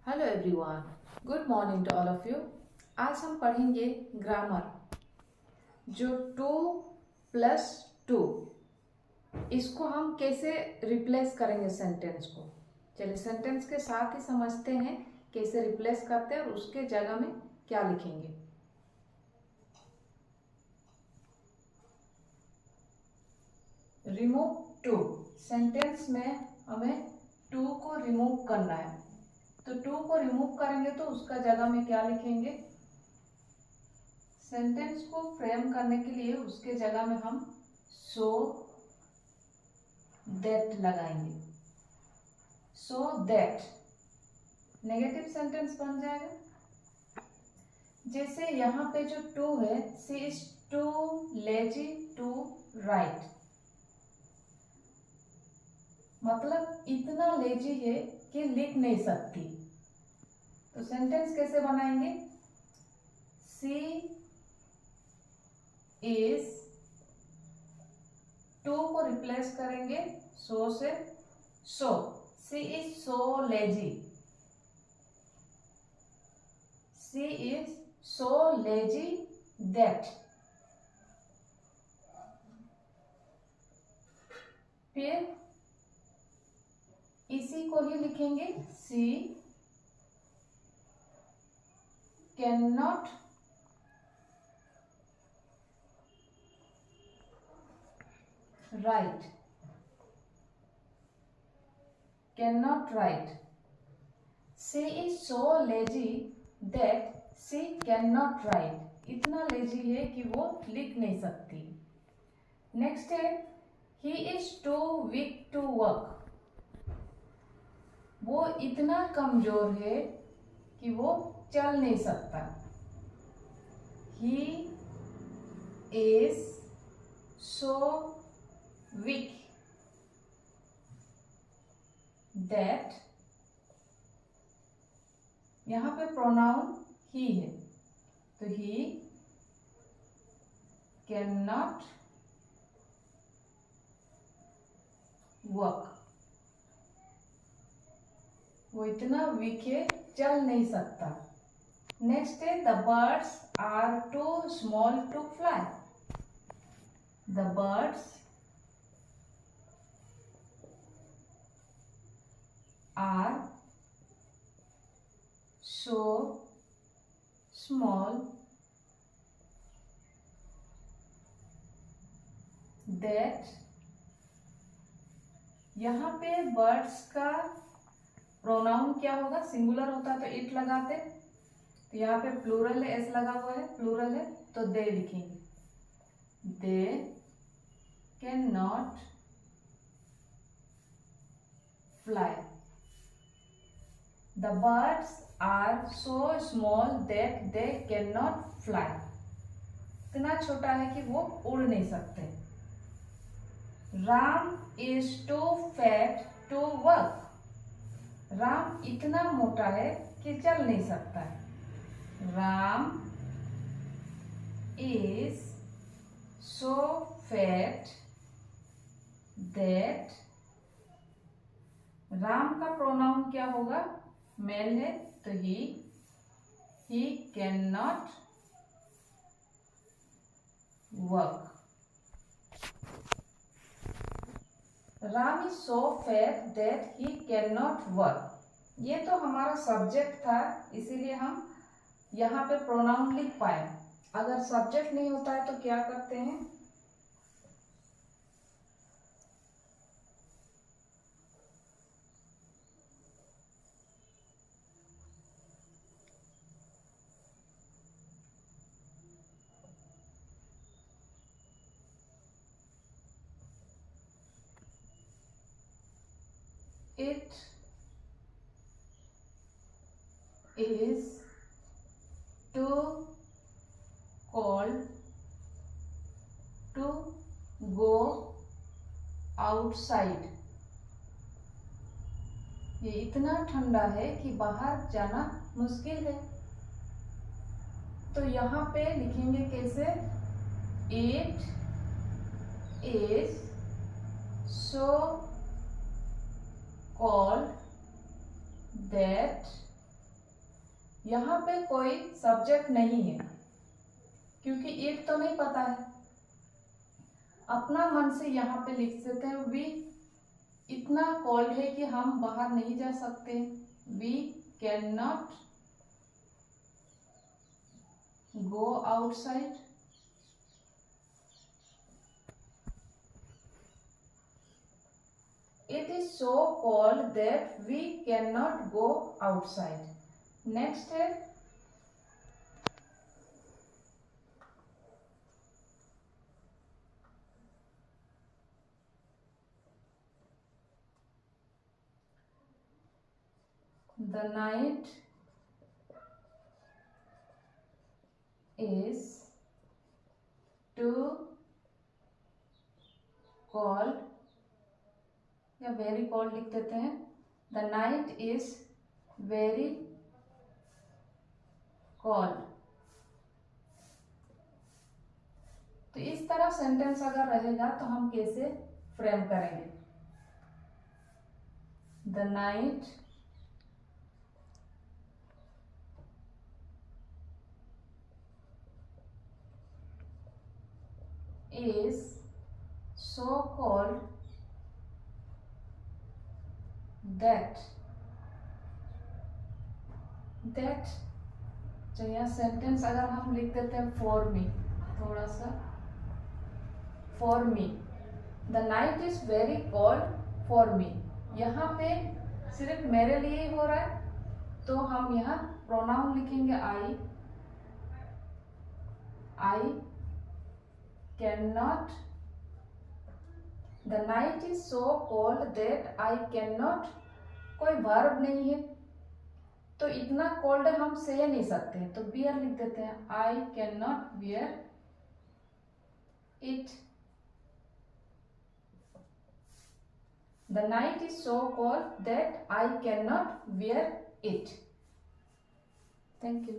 Hello everyone, good morning to all of you. आज हम पढ़ेंगे ग्रामर। जो 2+2 इसको हम कैसे रिप्लेस करेंगे सेंटेंस को। चलिए सेंटेंस के साथ ही समझते हैं कैसे रिप्लेस करते हैं और उसके जगह में क्या लिखेंगे। रिमूव 2 सेंटेंस में हमें 2 को रिमूव करना है, तो 2 को रिमूव करेंगे तो उसका जगह में क्या लिखेंगे। सेंटेंस को फ्रेम करने के लिए उसके जगह में हम सो दैट लगाएंगे। सो दैट नेगेटिव सेंटेंस बन जाएगा। जैसे यहाँ पे जो 2 है, she is too lazy to write, मतलब इतना लेजी है कि लिख नहीं सकती। तो सेंटेंस कैसे बनाएंगे। सी इज 2 को रिप्लेस करेंगे सो से। So she is so lazy, she is so lazy that. फिर इसी को ही लिखेंगे she can not write, cannot write. She is so lazy that she cannot write. इतना लेजी है कि वो लिख नहीं सकती। नेक्स्ट है he is too weak to work. वो इतना कमजोर है कि वो चल नहीं सकता। He is so weak that, यहाँ पे प्रोनाउन ही है तो ही कैन नॉट वर्क। वो इतना वीक है, चल नहीं सकता। नेक्स्ट है the birds are too small to fly. The birds are so small that, यहाँ पे बर्ड्स का प्रोनाउन क्या होगा। सिंगुलर होता तो इट लगाते, तो यहाँ पे प्लूरल है, एस लगा हुआ है, प्लूरल है तो दे लिखेंगे। They can not fly. The birds are so small that they cannot fly. इतना छोटा है कि वो उड़ नहीं सकते। Ram is too fat to work. Ram इतना मोटा है कि चल नहीं सकता है। Ram is so fat that, Ram का प्रोनाउन क्या होगा, मेल है तो he can not work. Ram is so fat that he can not work. ये तो हमारा सब्जेक्ट था, इसीलिए हम यहाँ पे प्रोनाउन लिख पाए। अगर सब्जेक्ट नहीं होता है तो क्या करते हैं, it is too cold to go outside. ये इतना ठंडा है कि बाहर जाना मुश्किल है। तो यहाँ पे लिखेंगे कैसे। It is so cold that यहाँ पे कोई सब्जेक्ट नहीं है क्योंकि इट तो नहीं पता है। अपना मन से यहाँ पे लिख सकते हैं वी इतना कोल्ड है कि हम बाहर नहीं जा सकते। We can not go outside. It is so cold that we cannot go outside. Next है the night is too cold या वेरी कोल्ड लिख देते हैं। The night is very cold. तो इस तरह सेंटेंस अगर रहेगा तो हम कैसे फ्रेम करेंगे? The night is so cold that जो यहाँ सेंटेंस अगर हम लिख देते हैं फॉर मी, थोड़ा सा for me, the night is very cold for me, यहाँ पे सिर्फ मेरे लिए ही हो रहा है तो हम यहाँ प्रोनाउन लिखेंगे I can not. The night is so cold that I can not, कोई वर्ब नहीं है तो इतना कोल्ड हम सह नहीं सकते तो बियर लिख देते हैं। I can not bear it. The night is so cold that I can not bear it. Thank you.